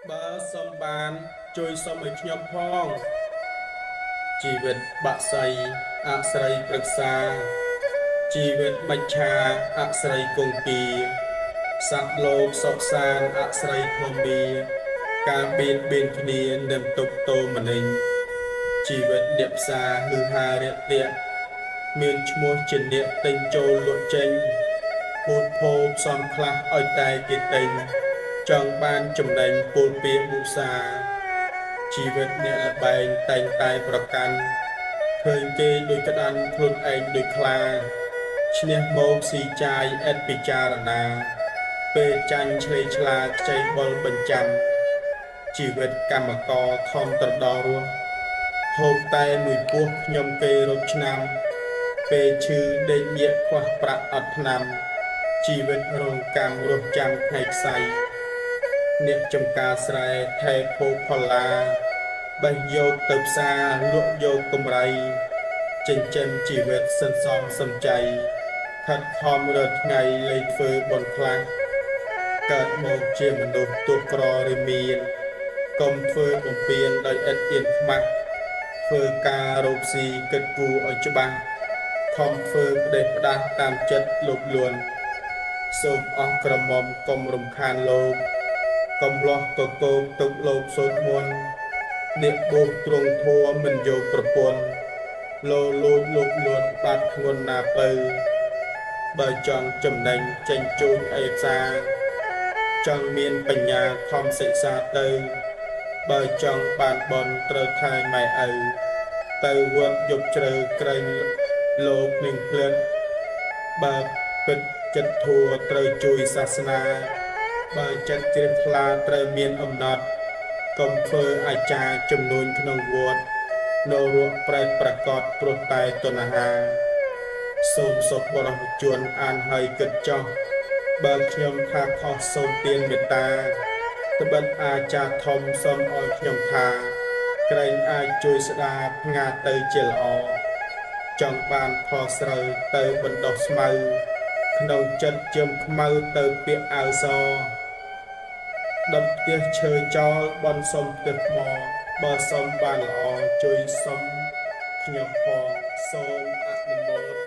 បើសុំបានជួយសុំឲ្យខ្ញុំផងជីវិតបាក់សីអស្រីព្រឹក្សាជីវិតមច្ឆាអស្រីគង្គាសត្វលោកសុខសានអស្រីធម្មាការបៀតបៀនគ្នានឹងទុកទោមនិញជីវិតអ្នកផ្សារហឺហារាក់ទាក់មានឈ្មោះជាអ្នកទិញចូលលក់ចេញពូតភោគសំខ្លះឲ្យតែគេទិញចង់បានចំណេញពលពាកមុសាជីវិតអ្នកល្បែងតែងតែប្រកាន់ឃើញគេដូចក្តាន់ខ្លួនឯងដូចខ្លាឈ្នះមកស៊ីចាយឥតពិចារណាពេលចាញ់ឆ្លេឆ្លាខ្ចីបុលបញ្ចាំជីវិតកម្មករខំត្រដោររស់ហូបតែមួយពោះខ្ញុំគេរត់ឆ្នាំពេលឈឺដេកញាក់ខ្វះប្រាក់អត់ថ្នាំជីវិតរងកម្មរស់ចាំថ្ងៃខ្សែអ្នកចំការស្រែថែភោគផល្លាបេះយកទៅផ្សារលក់យកកម្រៃចិញ្ចឹមជីវិតសន្សំសំចៃខិតខំរាល់ថ្ងៃលេងធ្វើបុណ្យខ្លះកើតមកជាមនុស្សទោះក្រឬមានកុំធ្វើបំពេញដោយឥតអៀនខ្មាស់ធ្វើការរកស៊ីគិតគូរឲ្យច្បាស់ខំធ្វើផ្ដេសផ្ដាស់តាមចិត្តលោកលួនសូមអស់ក្រមុំកុំរំខានលោកកំលោះកកោកទុកលោកសូត្រមន្តអ្នកបោកទ្រង់ធัวមិនយកប្រពន្ធលោលួចលោកលួនបាត់ធ្ងន់ណាពៅបើចង់ចំណេញចេញជូនឯផ្សារចង់មានបញ្ញាខំសិក្សាទៅបើចង់បានបនត្រូវថែម៉ែឪទៅវត្តយប់ជ្រៅក្រែងលោកនឹងភ្លិតបើពិតចិត្តធัวត្រូវជួយសាសនាបើចិត្តជ្រះថ្លាត្រូវមានអំណត់កុំធ្វើអាចារ្យចំនួនក្នុងវត្តនៅរកប្រែតប្រកបព្រោះតែតណ្ហាសូមសុខបរិជនអានហើយគិតចោះបើខ្ញុំថាខុសសូមទានមេត្តាត្បិតអាចារ្យធំសូមឲ្យខ្ញុំថាក្រែងអាចជួយស្ដារផ្ងាទៅជាល្អចង់បានផលស្រូវទៅបណ្ដោះស្មៅក្នុងចិត្តជើមខ្មៅទៅពាក់អាវសដុតផ្ទះឈើចោលបនសុំផ្ទះថ្មបើសុំបានល្អជួយសុំខ្ញុំផងសូមអនុមោទ